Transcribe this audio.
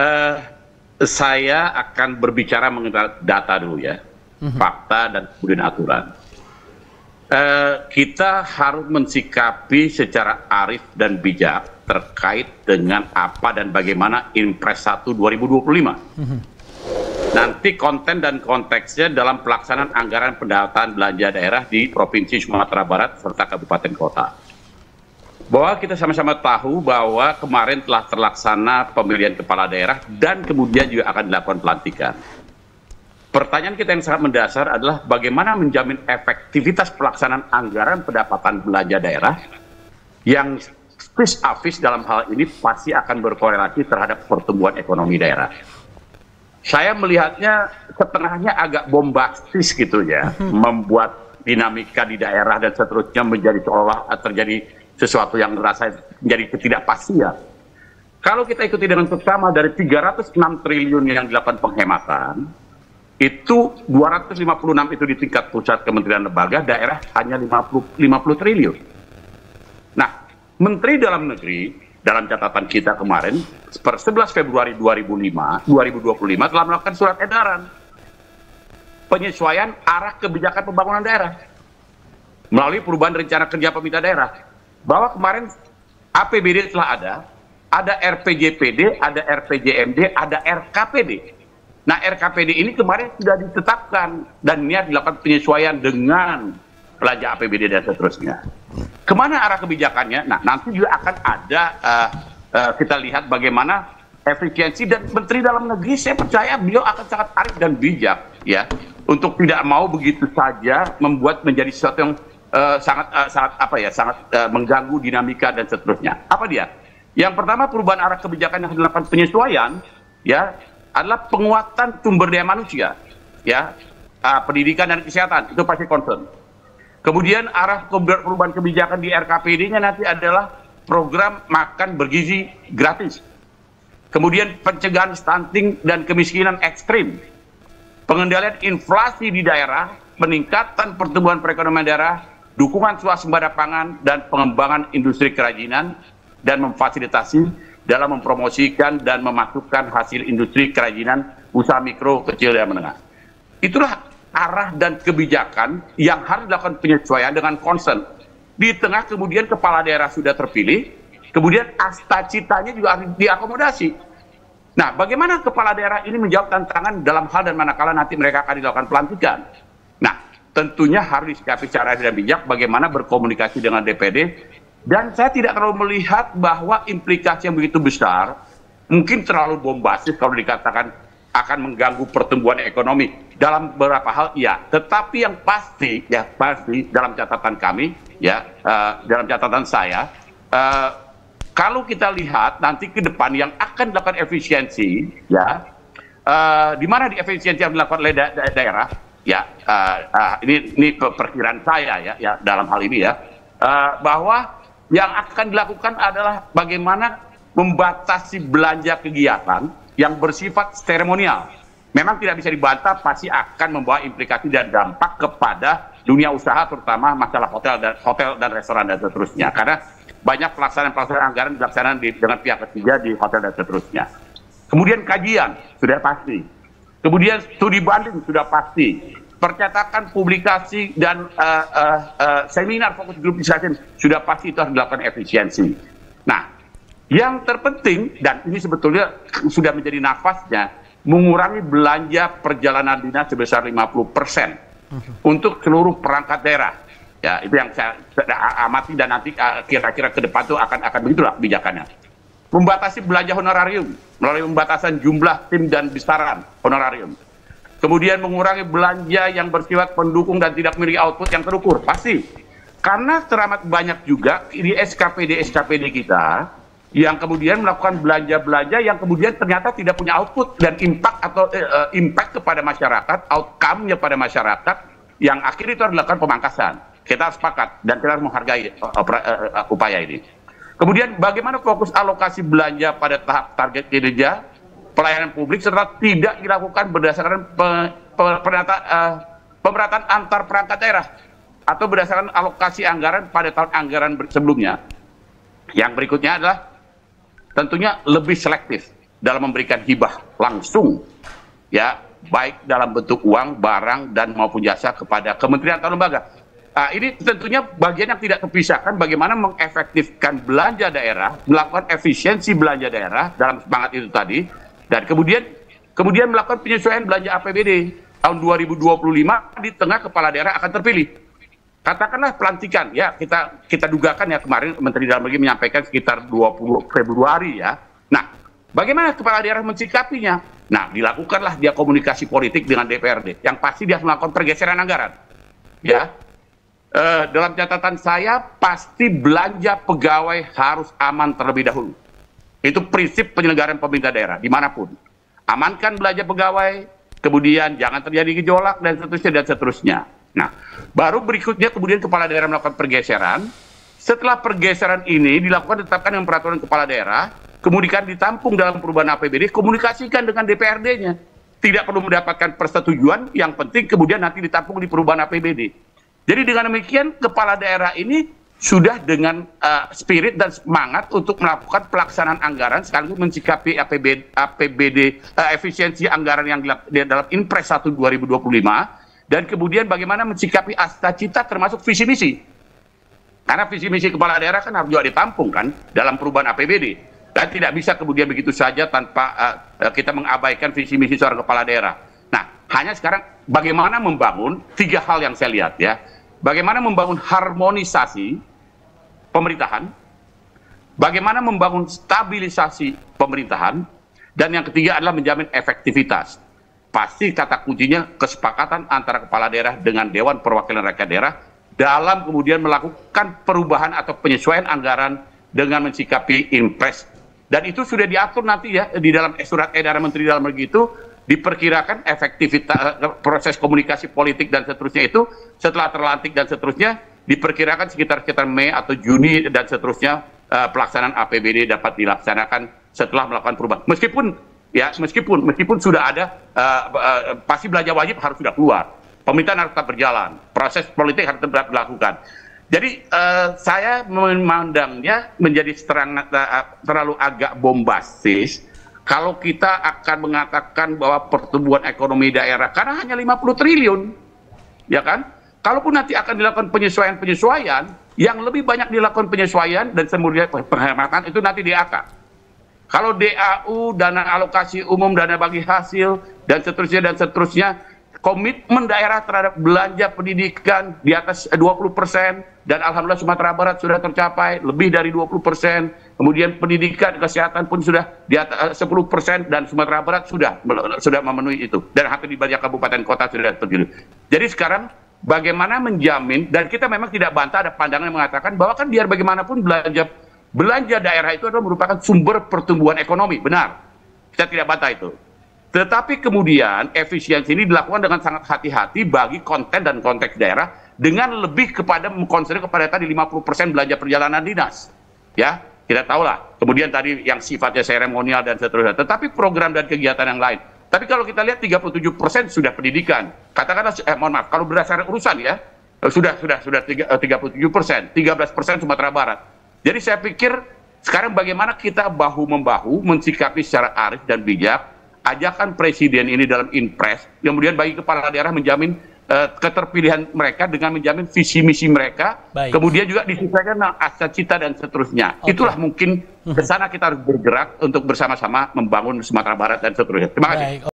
Eh, saya akan berbicara mengenai data dulu ya, fakta dan kemudian aturan. Kita harus mensikapi secara arif dan bijak terkait dengan apa dan bagaimana Impres 1 2025. Nanti konten dan konteksnya dalam pelaksanaan anggaran pendapatan belanja daerah di Provinsi Sumatera Barat serta kabupaten kota. Bahwa kita sama-sama tahu bahwa kemarin telah terlaksana pemilihan kepala daerah dan kemudian juga akan dilakukan pelantikan. Pertanyaan kita yang sangat mendasar adalah bagaimana menjamin efektivitas pelaksanaan anggaran pendapatan belanja daerah yang vis-a-vis dalam hal ini pasti akan berkorelasi terhadap pertumbuhan ekonomi daerah. Saya melihatnya setengahnya agak bombastis gitu ya, membuat dinamika di daerah dan seterusnya menjadi seolah terjadi sesuatu yang merasa menjadi ketidakpastian. Kalau kita ikuti dengan seksama dari 306 triliun yang dilakukan penghematan, itu 256 itu di tingkat pusat kementerian lembaga, daerah hanya 50 triliun. Nah, Menteri Dalam Negeri dalam catatan kita kemarin per 11 Februari 2025 telah melakukan surat edaran penyesuaian arah kebijakan pembangunan daerah melalui perubahan rencana kerja pemerintah daerah, bahwa kemarin APBD telah ada RPJPD, ada RPJMD, ada RKPD. Nah, RKPD ini kemarin sudah ditetapkan dan niat dilakukan penyesuaian dengan belanja APBD dan seterusnya. Kemana arah kebijakannya? Nah, nanti juga akan ada kita lihat bagaimana efisiensi, dan Menteri Dalam Negeri saya percaya beliau akan sangat arif dan bijak ya untuk tidak mau begitu saja membuat menjadi sesuatu yang sangat mengganggu dinamika dan seterusnya. Apa dia? Yang pertama, perubahan arah kebijakan yang dilakukan penyesuaian ya adalah penguatan sumber daya manusia, ya, pendidikan dan kesehatan, itu pasti concern. Kemudian arah perubahan kebijakan di RKPD-nya nanti adalah program makan bergizi gratis. Kemudian pencegahan stunting dan kemiskinan ekstrim, pengendalian inflasi di daerah, peningkatan pertumbuhan perekonomian daerah, dukungan swasembada pangan dan pengembangan industri kerajinan, dan memfasilitasi dalam mempromosikan dan memasukkan hasil industri kerajinan usaha mikro, kecil, dan menengah. Itulah arah dan kebijakan yang harus dilakukan penyesuaian dengan concern. Di tengah kemudian kepala daerah sudah terpilih, kemudian cita-citanya juga harus diakomodasi. Nah, bagaimana kepala daerah ini menjawab tantangan dalam hal dan manakala nanti mereka akan dilakukan pelantikan? Nah, tentunya harus disikapi secara dan bijak bagaimana berkomunikasi dengan DPD. Dan saya tidak terlalu melihat bahwa implikasi yang begitu besar, mungkin terlalu bombastis kalau dikatakan akan mengganggu pertumbuhan ekonomi. Dalam beberapa hal iya, tetapi yang pasti dalam catatan kami, ya, dalam catatan saya, kalau kita lihat nanti ke depan yang akan dilakukan efisiensi, ya, di mana di efisiensi yang dilakukan oleh daerah, ya, ini perkiraan saya ya dalam hal ini ya, bahwa yang akan dilakukan adalah bagaimana membatasi belanja kegiatan yang bersifat seremonial. Memang tidak bisa dibantah, pasti akan membawa implikasi dan dampak kepada dunia usaha, terutama masalah hotel dan restoran dan seterusnya. Karena banyak pelaksanaan anggaran dilaksanakan dengan pihak ketiga di hotel dan seterusnya. Kemudian kajian sudah pasti. Kemudian studi banding sudah pasti. Percetakan publikasi dan seminar fokus group discussion sudah pasti itu harus dilakukan efisiensi. Nah, yang terpenting dan ini sebetulnya sudah menjadi nafasnya, mengurangi belanja perjalanan dinas sebesar 50% untuk seluruh perangkat daerah. Ya, itu yang saya amati dan nanti kira-kira ke depan itu akan begitulah kebijakannya. Membatasi belanja honorarium melalui pembatasan jumlah tim dan besaran honorarium. Kemudian mengurangi belanja yang bersifat pendukung dan tidak memiliki output yang terukur, pasti. Karena teramat banyak juga di SKPD kita yang kemudian melakukan belanja-belanja yang kemudian ternyata tidak punya output dan impact kepada masyarakat, outcome-nya pada masyarakat, yang akhirnya itu harus dilakukan pemangkasan. Kita sepakat dan kita harus menghargai upaya ini. Kemudian bagaimana fokus alokasi belanja pada tahap target kinerja pelayanan publik serta tidak dilakukan berdasarkan pemerataan antar perangkat daerah atau berdasarkan alokasi anggaran pada tahun anggaran sebelumnya. Yang berikutnya adalah tentunya lebih selektif dalam memberikan hibah langsung, ya, baik dalam bentuk uang, barang, dan maupun jasa kepada kementerian atau lembaga. Ini tentunya bagian yang tidak terpisahkan bagaimana mengefektifkan belanja daerah, melakukan efisiensi belanja daerah dalam semangat itu tadi, dan kemudian melakukan penyesuaian belanja APBD tahun 2025 di tengah kepala daerah akan terpilih. Katakanlah pelantikan, ya kita dugakan ya kemarin Menteri Dalam Negeri menyampaikan sekitar 20 Februari ya. Nah, bagaimana kepala daerah mensikapinya? Nah, dilakukanlah dia komunikasi politik dengan DPRD, yang pasti dia melakukan pergeseran anggaran, ya. Dalam catatan saya, pasti belanja pegawai harus aman terlebih dahulu. Itu prinsip penyelenggaraan pemerintah daerah, dimanapun. Amankan belanja pegawai, kemudian jangan terjadi gejolak, dan seterusnya, dan seterusnya. Nah, baru berikutnya kemudian kepala daerah melakukan pergeseran. Setelah pergeseran ini dilakukan tetapkan dengan peraturan kepala daerah, kemudian ditampung dalam perubahan APBD, komunikasikan dengan DPRD-nya. Tidak perlu mendapatkan persetujuan, yang penting kemudian nanti ditampung di perubahan APBD. Jadi dengan demikian kepala daerah ini sudah dengan spirit dan semangat untuk melakukan pelaksanaan anggaran sekaligus mensikapi APBD efisiensi anggaran yang dalam Impres 1 2025, dan kemudian bagaimana mensikapi cita termasuk visi misi. Karena visi misi kepala daerah kan harus juga ditampung kan dalam perubahan APBD, dan tidak bisa kemudian begitu saja tanpa kita mengabaikan visi misi seorang kepala daerah. Nah, hanya sekarang bagaimana membangun 3 hal yang saya lihat ya. Bagaimana membangun harmonisasi pemerintahan, bagaimana membangun stabilisasi pemerintahan, dan yang ketiga adalah menjamin efektivitas. Pasti kata kuncinya kesepakatan antara kepala daerah dengan Dewan Perwakilan Rakyat Daerah dalam kemudian melakukan perubahan atau penyesuaian anggaran dengan mensikapi Impres. Dan itu sudah diatur nanti ya di dalam surat edaran Menteri Dalam Negeri itu, diperkirakan efektivitas proses komunikasi politik dan seterusnya itu setelah terlantik dan seterusnya diperkirakan sekitar Mei atau Juni dan seterusnya pelaksanaan APBD dapat dilaksanakan setelah melakukan perubahan. Meskipun sudah ada pasti belanja wajib harus sudah keluar, pemerintahan harus tetap berjalan, proses politik harus tetap dilakukan. Jadi saya memandangnya menjadi terlalu agak bombastis kalau kita akan mengatakan bahwa pertumbuhan ekonomi daerah karena hanya 50 triliun, ya kan? Kalaupun nanti akan dilakukan penyesuaian, yang lebih banyak dilakukan penyesuaian dan kemudian penghematan itu nanti DAK. Kalau DAU, dana alokasi umum, dana bagi hasil, dan seterusnya, komitmen daerah terhadap belanja pendidikan di atas 20%, dan alhamdulillah Sumatera Barat sudah tercapai lebih dari 20%, kemudian pendidikan kesehatan pun sudah di atas 10%, dan Sumatera Barat sudah memenuhi itu, dan hampir di banyak kabupaten kota sudah terjadi. Jadi sekarang bagaimana menjamin, dan kita memang tidak bantah ada pandangan yang mengatakan bahwa kan biar bagaimanapun belanja daerah itu adalah merupakan sumber pertumbuhan ekonomi, benar, kita tidak bantah itu. Tetapi kemudian efisiensi ini dilakukan dengan sangat hati-hati bagi konten dan konteks daerah dengan lebih kepada mengkonsen kepada tadi 50% belanja perjalanan dinas. Ya, tidak tahulah. Kemudian tadi yang sifatnya seremonial dan seterusnya. Tetapi program dan kegiatan yang lain. Tapi kalau kita lihat 37% sudah pendidikan. Katakanlah, mohon maaf, kalau berdasarkan urusan ya, sudah 37%, 13% Sumatera Barat. Jadi saya pikir sekarang bagaimana kita bahu-membahu mensikapi secara arif dan bijak ajakan presiden ini dalam Impres, kemudian bagi kepala daerah menjamin keterpilihan mereka dengan menjamin visi misi mereka. Baik. Kemudian juga disesuaikan dengan cita dan seterusnya. Okay. Itulah mungkin ke sana kita harus bergerak untuk bersama-sama membangun Sumatera Barat dan seterusnya. Terima kasih. Baik.